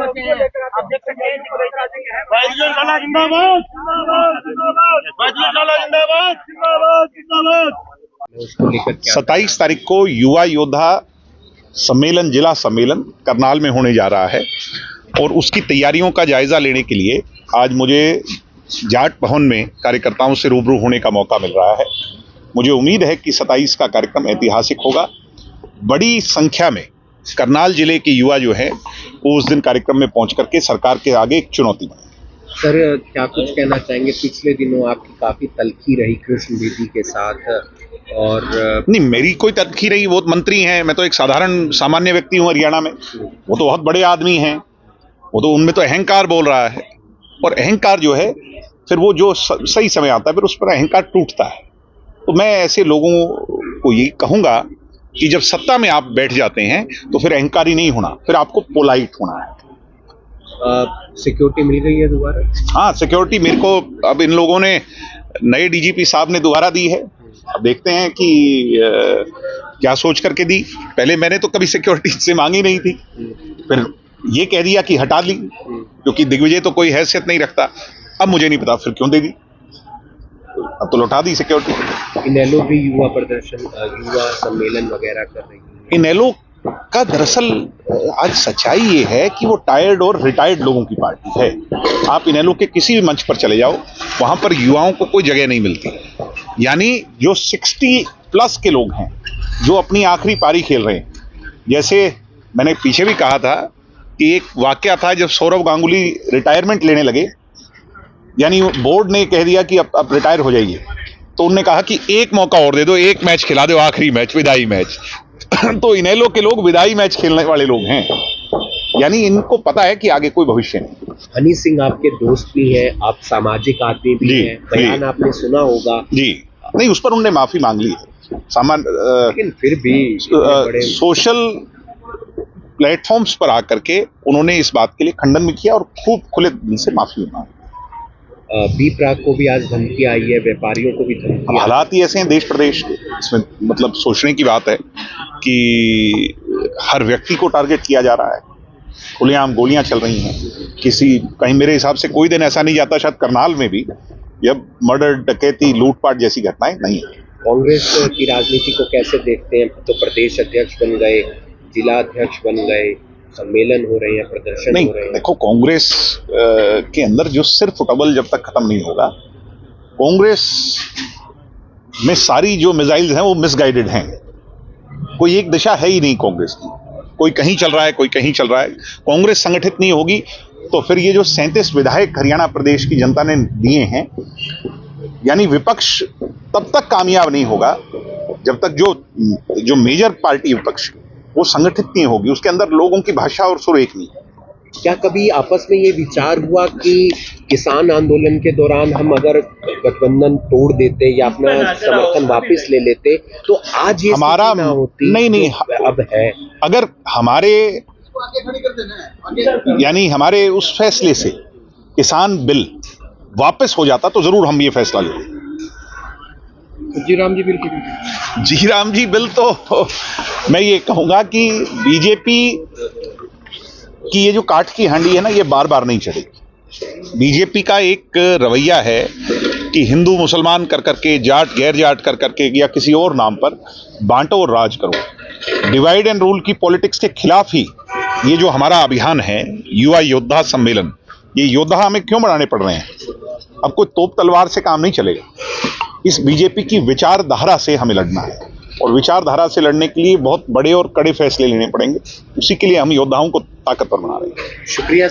पहुंचे हैं। आप देख सकते हैं जिंदाबाद, जिंदाबाद। 27 तारीख को युवा योद्धा सम्मेलन, जिला सम्मेलन करनाल में होने जा रहा है और उसकी तैयारियों का जायजा लेने के लिए आज मुझे जाट भवन में कार्यकर्ताओं से रूबरू होने का मौका मिल रहा है। मुझे उम्मीद है कि 27 का कार्यक्रम ऐतिहासिक होगा। बड़ी संख्या में करनाल जिले के युवा जो हैं वो उस दिन कार्यक्रम में पहुंच करके सरकार के आगे एक चुनौती बने। सर, क्या कुछ कहना चाहेंगे? पिछले दिनों आपकी काफी तल्खी रही कृष्ण बेदी के साथ, और नहीं, मेरी कोई तल्खी रही, वो मंत्री हैं, मैं तो एक साधारण सामान्य व्यक्ति हूं हरियाणा में। वो तो बहुत बड़े आदमी हैं, वो तो उनमें तो अहंकार बोल रहा है, और अहंकार जो है फिर वो जो सही समय आता है फिर उस पर अहंकार टूटता है। तो मैं ऐसे लोगों को ये कहूंगा कि जब सत्ता में आप बैठ जाते हैं तो फिर अहंकारी नहीं होना, फिर आपको पोलाइट होना है। सिक्योरिटी मिल गई है दोबारा? हाँ, सिक्योरिटी मेरे को अब इन लोगों ने, नए डीजीपी साहब ने दोबारा दी है। अब देखते हैं कि क्या सोच करके दी। पहले मैंने तो कभी सिक्योरिटी से मांगी नहीं थी, फिर ये कह दिया कि हटा ली, क्योंकि दिग्विजय तो कोई हैसियत नहीं रखता। अब मुझे नहीं पता फिर क्यों दे दी, अब तो लौटा दी सिक्योरिटी। इनेलो भी युवा प्रदर्शन, युवा सम्मेलन वगैरह कर रही है। इनेलो का दरअसल आज सच्चाई ये है कि वो टायर्ड और रिटायर्ड लोगों की पार्टी है। आप इनेलो के किसी भी मंच पर चले जाओ, वहां पर युवाओं को कोई जगह नहीं मिलती। यानी जो 60+ के लोग हैं जो अपनी आखिरी पारी खेल रहे हैं। जैसे मैंने पीछे भी कहा था कि एक वाकया था जब सौरव गांगुली रिटायरमेंट लेने लगे, यानी बोर्ड ने कह दिया कि अब रिटायर हो जाइए, तो उन्होंने कहा कि एक मौका और दे दो, एक मैच खिला दो, आखिरी मैच, विदाई मैच। तो इनेलो के लोग विदाई मैच खेलने वाले लोग हैं, यानी इनको पता है कि आगे कोई भविष्य नहीं। हनी सिंह आपके दोस्त भी हैं, आप सामाजिक आदमी भी हैं, बयान आपने सुना होगा। जी, नहीं, उस पर उन्होंने माफी मांग ली है। लेकिन फिर भी सोशल प्लेटफॉर्म्स पर आकर के उन्होंने इस बात के लिए खंडन भी किया और खूब खुले दिल से माफी मांगी। बी प्राक को भी आज धमकी आई है, व्यापारियों को भी धमकी। हालात ही ऐसे हैं देश प्रदेश के, इसमें मतलब सोचने की बात है कि हर व्यक्ति को टारगेट किया जा रहा है, खुलेआम गोलियां चल रही हैं। कहीं मेरे हिसाब से कोई दिन ऐसा नहीं जाता, शायद करनाल में भी, जब मर्डर, डकैती, लूटपाट जैसी घटनाएं नहीं है। कांग्रेस की राजनीति को कैसे देखते हैं? तो प्रदेश अध्यक्ष बन गए, जिला अध्यक्ष बन गए, सम्मेलन हो रहे हैं, प्रदर्शन हो रहे हैं। देखो, कांग्रेस के अंदर जो सिर्फ फुटबॉल जब तक खत्म नहीं होगा, कांग्रेस में सारी जो मिसाइल्स हैं वो मिसगाइडेड हैं। कोई एक दिशा है ही नहीं कांग्रेस की, कोई कहीं चल रहा है, कोई कहीं चल रहा है। कांग्रेस संगठित नहीं होगी तो फिर ये जो 37 विधायक हरियाणा प्रदेश की जनता ने दिए हैं, यानी विपक्ष तब तक कामयाब नहीं होगा जब तक जो मेजर पार्टी विपक्ष वो संगठित नहीं होगी, उसके अंदर लोगों की भाषा और सुर एक नहीं है। क्या कभी आपस में ये विचार हुआ कि किसान आंदोलन के दौरान हम अगर गठबंधन तोड़ देते या अपना समर्थन वापस ले लेते तो आज ये हमारा ना होती? नहीं, अब है। अगर यानी हमारे उस फैसले से किसान बिल वापस हो जाता तो जरूर हम ये फैसला लेते। जी राम जी बिल तो मैं ये कहूंगा कि बीजेपी की ये जो काठ की हांडी है ना, ये बार बार नहीं चढ़ेगी। बीजेपी का एक रवैया है कि हिंदू मुसलमान कर करके, जाट गैर जाट कर करके, या किसी और नाम पर बांटो और राज करो। डिवाइड एंड रूल की पॉलिटिक्स के खिलाफ ही ये जो हमारा अभियान है, युवा योद्धा सम्मेलन, ये योद्धा हमें क्यों बढ़ाने पड़ रहे हैं? अब कोई तोप तलवार से काम नहीं चलेगा। इस बीजेपी की विचारधारा से हमें लड़ना है, और विचारधारा से लड़ने के लिए बहुत बड़े और कड़े फैसले लेने पड़ेंगे। उसी के लिए हम योद्धाओं को ताकतवर बना रहे हैं। शुक्रिया।